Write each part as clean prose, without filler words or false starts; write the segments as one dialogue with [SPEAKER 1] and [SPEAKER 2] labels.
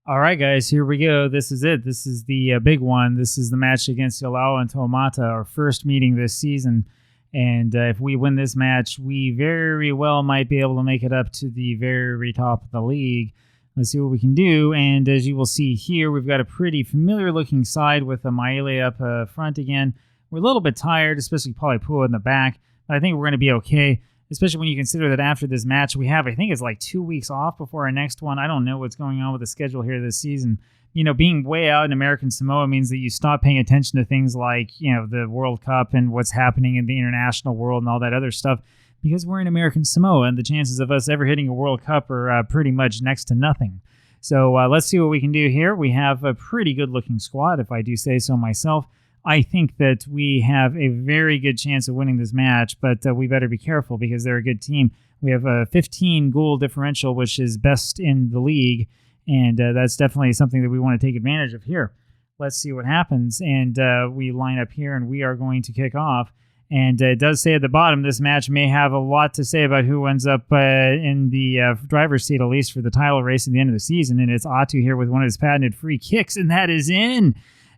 [SPEAKER 1] All right, guys, here we go. This is it. This is the big one. This is the match against Ilaoa To'omata, our first meeting this season. And if we win this match, we very well might be able to make it up to the very top of the league. Let's see what we can do. And as you will see here, we've got a pretty familiar-looking side with the Maile up front again. We're a little bit tired, especially Palipua in the back. But I think we're going to be okay, especially when you consider that after this match, we have, I think it's like 2 weeks off before our next one. I don't know what's going on with the schedule here this season. You know, being way out in American Samoa means that you stop paying attention to things like, the World Cup and what's happening in the international world and all that other stuff because we're in American Samoa and the chances of us ever hitting a World Cup are pretty much next to nothing. So let's see what we can do here. We have a pretty good-looking squad, if I do say so myself. I think that we have a very good chance of winning this match, but we better be careful because they're a good team. We have a 15-goal differential, which is best in the league, and that's definitely something that we want to take advantage of here. Let's see what happens, and we line up here, and we are going to kick off. And it does say at the bottom, this match may have a lot to say about who ends up in the driver's seat, at least for the title race at the end of the season, and it's Atu here with one of his patented free kicks, and that is in!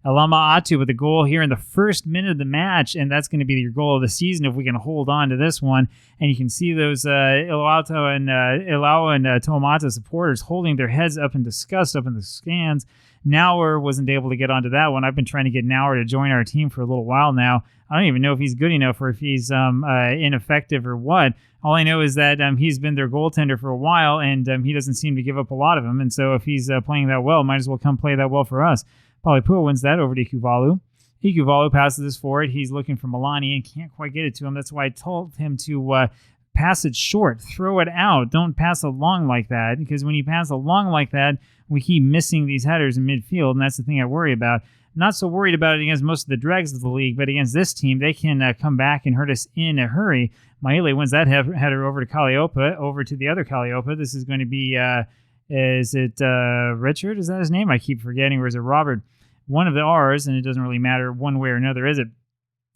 [SPEAKER 1] Ilaoa Atu with a goal here in the first minute of the match, and that's going to be your goal of the season if we can hold on to this one. And you can see those Ilaoa and To'omata supporters holding their heads up in disgust up in the stands. Nauer wasn't able to get onto that one. I've been trying to get Nauer to join our team for a little while now. I don't even know if he's good enough or if he's ineffective or what. All I know is that he's been their goaltender for a while, and he doesn't seem to give up a lot of them. And so if he's playing that well, might as well come play that well for us. Palipua wins that over to Ikuvalu. Ikuvalu passes this forward. He's looking for Milani and can't quite get it to him. That's why I told him to pass it short, throw it out. Don't pass it long like that, because when you pass it long like that, we keep missing these headers in midfield, and that's the thing I worry about. Not so worried about it against most of the dregs of the league, but against this team, they can come back and hurt us in a hurry. Maile wins that header over to Kalliope, over to the other Kalliope. This is going to be, is it Richard? Is that his name? I keep forgetting. Or is it Robert? One of the R's, and it doesn't really matter one way or another, is it?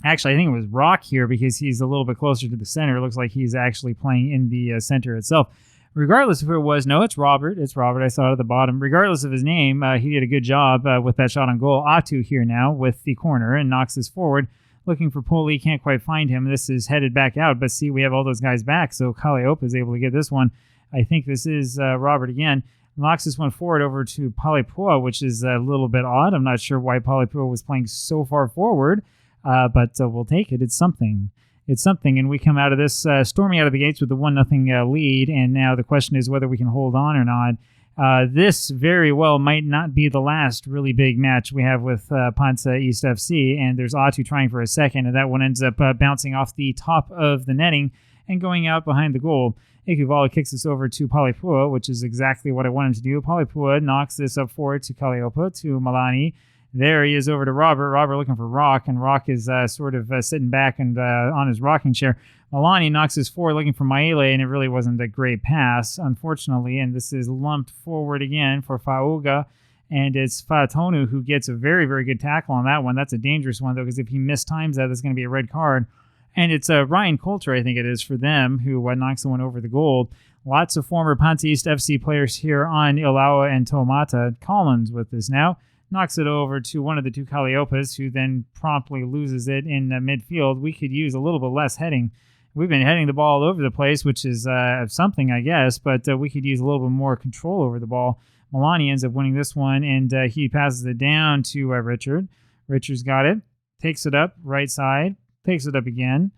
[SPEAKER 1] Actually, I think it was Rock here because he's a little bit closer to the center. It looks like he's actually playing in the center itself. Regardless of who it was, no, it's Robert. It's Robert. I saw it at the bottom. Regardless of his name, he did a good job with that shot on goal. Atu here now with the corner and knocks this forward. Looking for Poli, can't quite find him. This is headed back out, but see, we have all those guys back, so Kalliope is able to get this one. I think this is Robert again. Knocks this one forward over to Palipua, which is a little bit odd. I'm not sure why Palipua was playing so far forward, but we'll take it. It's something. It's something, and we come out of this storming out of the gates with a 1-0 lead, and now the question is whether we can hold on or not. This very well might not be the last really big match we have with PanSa East FC, and there's Atu trying for a second, and that one ends up bouncing off the top of the netting and going out behind the goal. Ikuvalu kicks this over to Palipua, which is exactly what I wanted to do. Palipua knocks this up forward to Kalliope, to Milani. There he is over to Robert. Robert looking for Rock, and Rock is sort of sitting back and on his rocking chair. Milani knocks this forward looking for Maile, and it really wasn't a great pass, unfortunately. And this is lumped forward again for Fauga, and it's Fatonu who gets a very, very good tackle on that one. That's a dangerous one, though, because if he mistimes that, that's going to be a red card. And it's Ryan Coulter, I think it is, for them, who knocks the one over the goal. Lots of former PanSa East FC players here on Ilaoa and To'omata. Collins with this now. Knocks it over to one of the two Kalliopes, who then promptly loses it in midfield. We could use a little bit less heading. We've been heading the ball all over the place, which is something, I guess, but we could use a little bit more control over the ball. Milani ends up winning this one, and he passes it down to Richard. Richard's got it. Takes it up, right side. Takes it up again,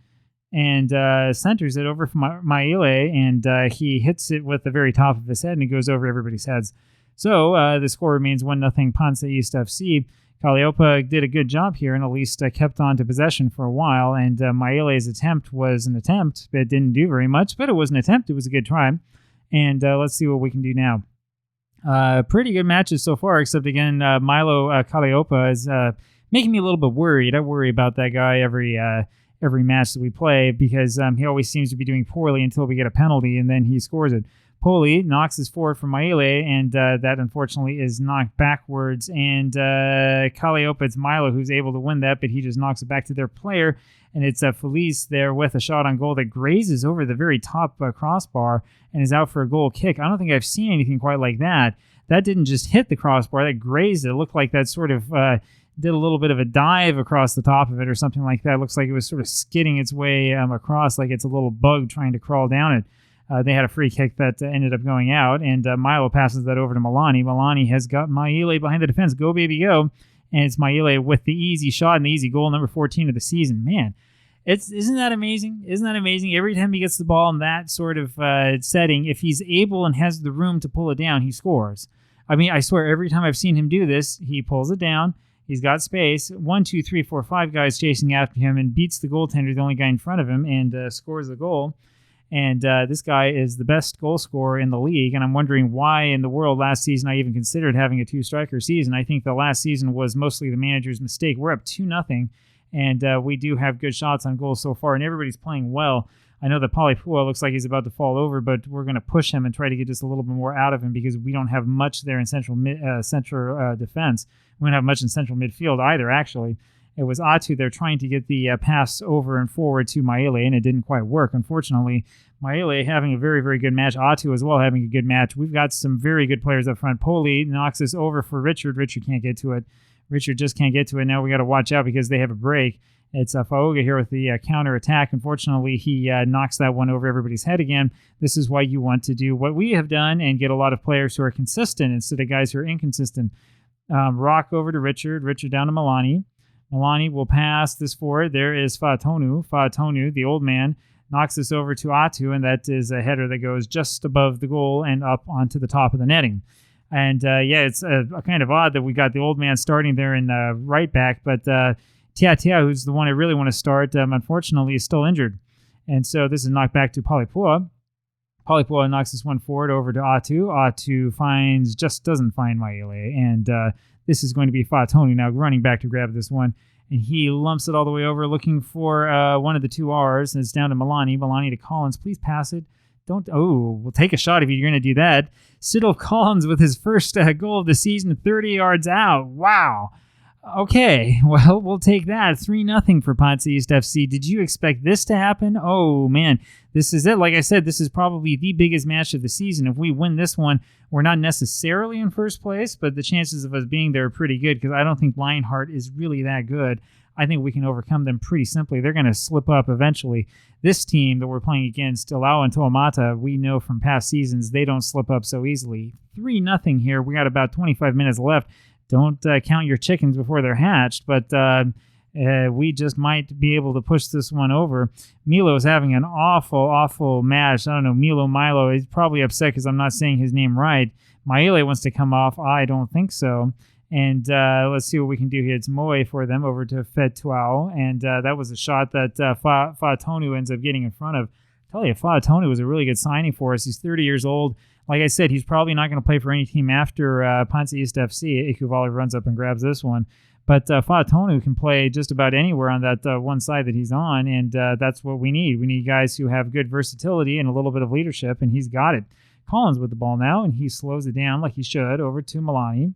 [SPEAKER 1] and centers it over from Maile, and he hits it with the very top of his head, and it goes over everybody's heads. So the score remains 1-0 PanSa East FC. Kalliope did a good job here and at least kept on to possession for a while, and Maile's attempt was an attempt, but it didn't do very much, but it was an attempt. It was a good try, and let's see what we can do now. Pretty good matches so far, except again, Milo Kalliope is making me a little bit worried. I worry about that guy every match that we play because he always seems to be doing poorly until we get a penalty, and then he scores it. Poli knocks his forward from Maile, and that unfortunately is knocked backwards. And Kalliope, it's Milo who's able to win that, but he just knocks it back to their player. And it's Felice there with a shot on goal that grazes over the very top crossbar and is out for a goal kick. I don't think I've seen anything quite like that. that didn't just hit the crossbar, that grazed it. It looked like that sort of did a little bit of a dive across the top of it or something like that. It looks like it was sort of skidding its way across like it's a little bug trying to crawl down it. They had a free kick that ended up going out, and Milo passes that over to Milani. Milani has got Maile behind the defense. Go, baby, go. And it's Maile with the easy shot and the easy goal, number 14 of the season. Man, isn't that amazing? Isn't that amazing? Every time he gets the ball in that sort of setting, if he's able and has the room to pull it down, he scores. I mean, I swear, every time I've seen him do this, he pulls it down. He's got space. 1, 2, 3, 4, 5 guys chasing after him and beats the goaltender, the only guy in front of him, and scores the goal. And this guy is the best goal scorer in the league, and I'm wondering why in the world last season I even considered having a 2-striker season. I think the last season was mostly the manager's mistake. We're up 2-0, and we do have good shots on goal so far, and everybody's playing well. I know that Palipua looks like he's about to fall over, but we're going to push him and try to get just a little bit more out of him because we don't have much there in central defense. We don't have much in central midfield either, actually. It was Atu there trying to get the pass over and forward to Maile, and it didn't quite work. Unfortunately, Maile having a very, very good match. Atu as well having a good match. We've got some very good players up front. Poli knocks this over for Richard. Richard can't get to it. Richard just can't get to it. Now we got to watch out because they have a break. It's Fauga here with the counter attack. Unfortunately, he knocks that one over everybody's head again. This is why you want to do what we have done and get a lot of players who are consistent instead of guys who are inconsistent. Rock over to Richard. Richard down to Milani. Milani will pass this forward. There is Fa'atonu. Fa'atonu, the old man, knocks this over to Atu, and that is a header that goes just above the goal and up onto the top of the netting. And it's kind of odd that we got the old man starting there in right back, but Tia, who's the one I really want to start, unfortunately is still injured. And so this is knocked back to Palipua. Palipua knocks this one forward over to Atu. Atu doesn't find Maile, and this is going to be Fa'atonu now running back to grab this one. And he lumps it all the way over looking for one of the two R's. And it's down to Milani. Milani to Collins. Please pass it. We'll take a shot if you're going to do that. Siddle Collins with his first goal of the season, 30 yards out. Wow. Okay, well, we'll take that. 3-0 for PanSa East FC. Did you expect this to happen? Oh, man, this is it. Like I said, this is probably the biggest match of the season. If we win this one, we're not necessarily in first place, but the chances of us being there are pretty good because I don't think Lionheart is really that good. I think we can overcome them pretty simply. They're going to slip up eventually. This team that we're playing against, Ilaoa To'omata, we know from past seasons, they don't slip up so easily. 3-0 here. We got about 25 minutes left. Don't count your chickens before they're hatched, but we just might be able to push this one over. Milo is having an awful match. I don't know, Milo. He's probably upset because I'm not saying his name right. Maile wants to come off. I don't think so. And let's see what we can do here. It's Moe for them over to Fetuao, and that was a shot that Fa'atonu ends up getting in front of. I tell you, Fa'atonu was a really good signing for us. He's 30 years old. Like I said, he's probably not going to play for any team after PanSa East FC. Ikuvali runs up and grabs this one. But Fa'atonu can play just about anywhere on that one side that he's on, and that's what we need. We need guys who have good versatility and a little bit of leadership, and he's got it. Collins with the ball now, and he slows it down like he should over to Milani.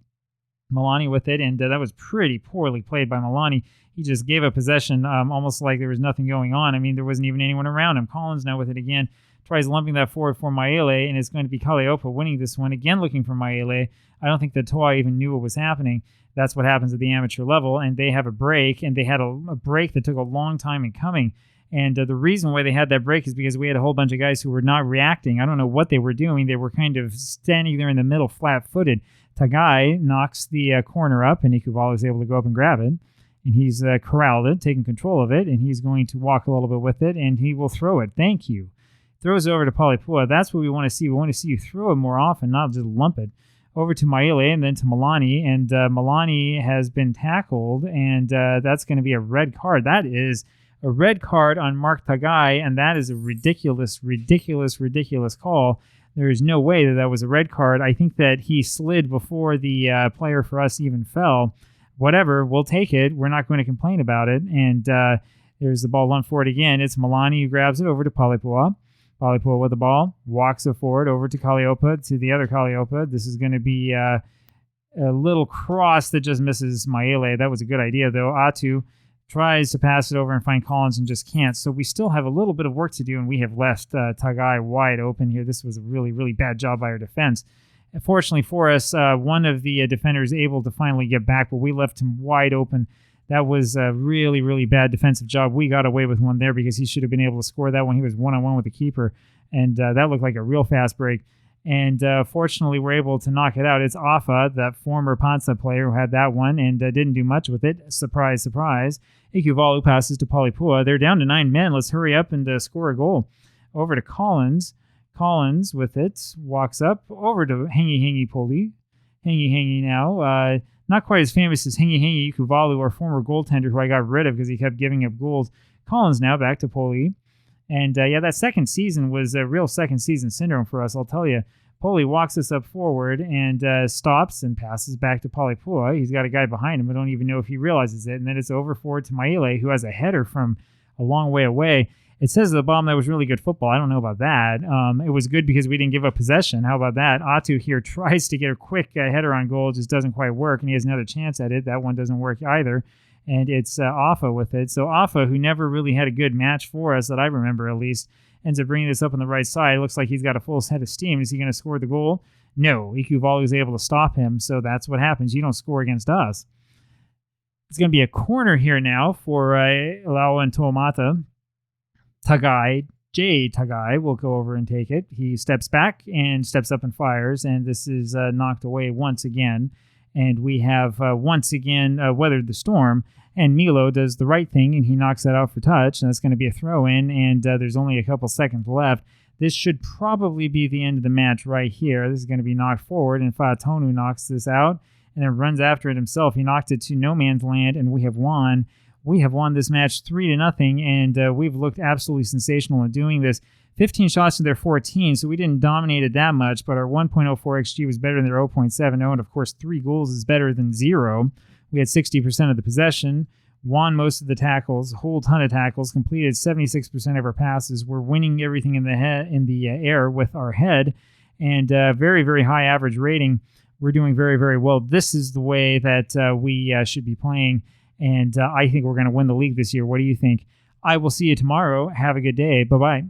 [SPEAKER 1] Milani with it, and that was pretty poorly played by Milani. He just gave up possession almost like there was nothing going on. I mean, there wasn't even anyone around him. Collins now with it again. Tries lumping that forward for Maile, and it's going to be Kaleopa winning this one. Again, looking for Maile. I don't think that Toa even knew what was happening. That's what happens at the amateur level, and they have a break, and they had a break that took a long time in coming. And the reason why they had that break is because we had a whole bunch of guys who were not reacting. I don't know what they were doing. They were kind of standing there in the middle, flat-footed. Tagai knocks the corner up, and Ikuvala is able to go up and grab it. And he's corralled it, taking control of it, and he's going to walk a little bit with it, and he will throw it. Thank you. Throws over to Palipua. That's what we want to see. We want to see you throw it more often, not just lump it. Over to Maile and then to Milani. And Milani has been tackled, and that's going to be a red card. That is a red card on Mark Tagai, and that is a ridiculous call. There is no way that was a red card. I think that he slid before the player for us even fell. Whatever, we'll take it. We're not going to complain about it. And there's the ball lumped forward again. It's Milani who grabs it over to Palipua. Palipua with the ball, walks it forward over to Kaleopa, to the other Kaleopa. This is going to be a little cross that just misses Maile. That was a good idea, though. Atu tries to pass it over and find Collins and just can't. So we still have a little bit of work to do, and we have left Tagai wide open here. This was a really, really bad job by our defense. Fortunately for us, one of the defenders able to finally get back, but we left him wide open. That was a really, really bad defensive job. We got away with one there because he should have been able to score that one. He was one-on-one with the keeper, and that looked like a real fast break. And fortunately, we're able to knock it out. It's Afa, that former PanSa player, who had that one and didn't do much with it. Surprise, surprise. Ikuvalu passes to Palipua. They're down to 9 men. Let's hurry up and score a goal. Over to Collins. Collins with it. Walks up. Over to Hengi Poli. Hengi now. Not quite as famous as Hengi Ikuvalu, our former goaltender, who I got rid of because he kept giving up goals. Collins now back to Poli. And that second season was a real second season syndrome for us, I'll tell you. Poli walks us up forward and stops and passes back to Palipua. He's got a guy behind him. I don't even know if he realizes it. And then it's over forward to Maile, who has a header from a long way away. It says at the bottom that was really good football. I don't know about that. It was good because we didn't give up possession. How about that? Atu here tries to get a quick header on goal. Just doesn't quite work, and he has another chance at it. That one doesn't work either. And it's Afa with it. So Afa, who never really had a good match for us, that I remember at least, ends up bringing this up on the right side. It looks like he's got a full head of steam. Is he going to score the goal? No. Ikuvalu is able to stop him, so that's what happens. You don't score against us. It's going to be a corner here now for Ilaoa To'omata. Tagai will go over and take it. He steps back and steps up and fires, and this is knocked away once again. And we have once again weathered the storm, and Milo does the right thing, and he knocks that out for touch, and that's going to be a throw-in, and there's only a couple seconds left. This should probably be the end of the match right here. This is going to be knocked forward, and Fa'atonu knocks this out, and then runs after it himself. He knocked it to no man's land, and we have won. We have won this match 3-0, and we've looked absolutely sensational in doing this. 15 shots to their 14, so we didn't dominate it that much, but our 1.04 XG was better than their 0.70, and of course 3 goals is better than 0. We had 60% of the possession, won most of the tackles, a whole ton of tackles, completed 76% of our passes. We're winning everything in the air with our head, and very, very high average rating. We're doing very, very well. This is the way that we should be playing, and I think we're going to win the league this year. What do you think? I will see you tomorrow. Have a good day. Bye-bye.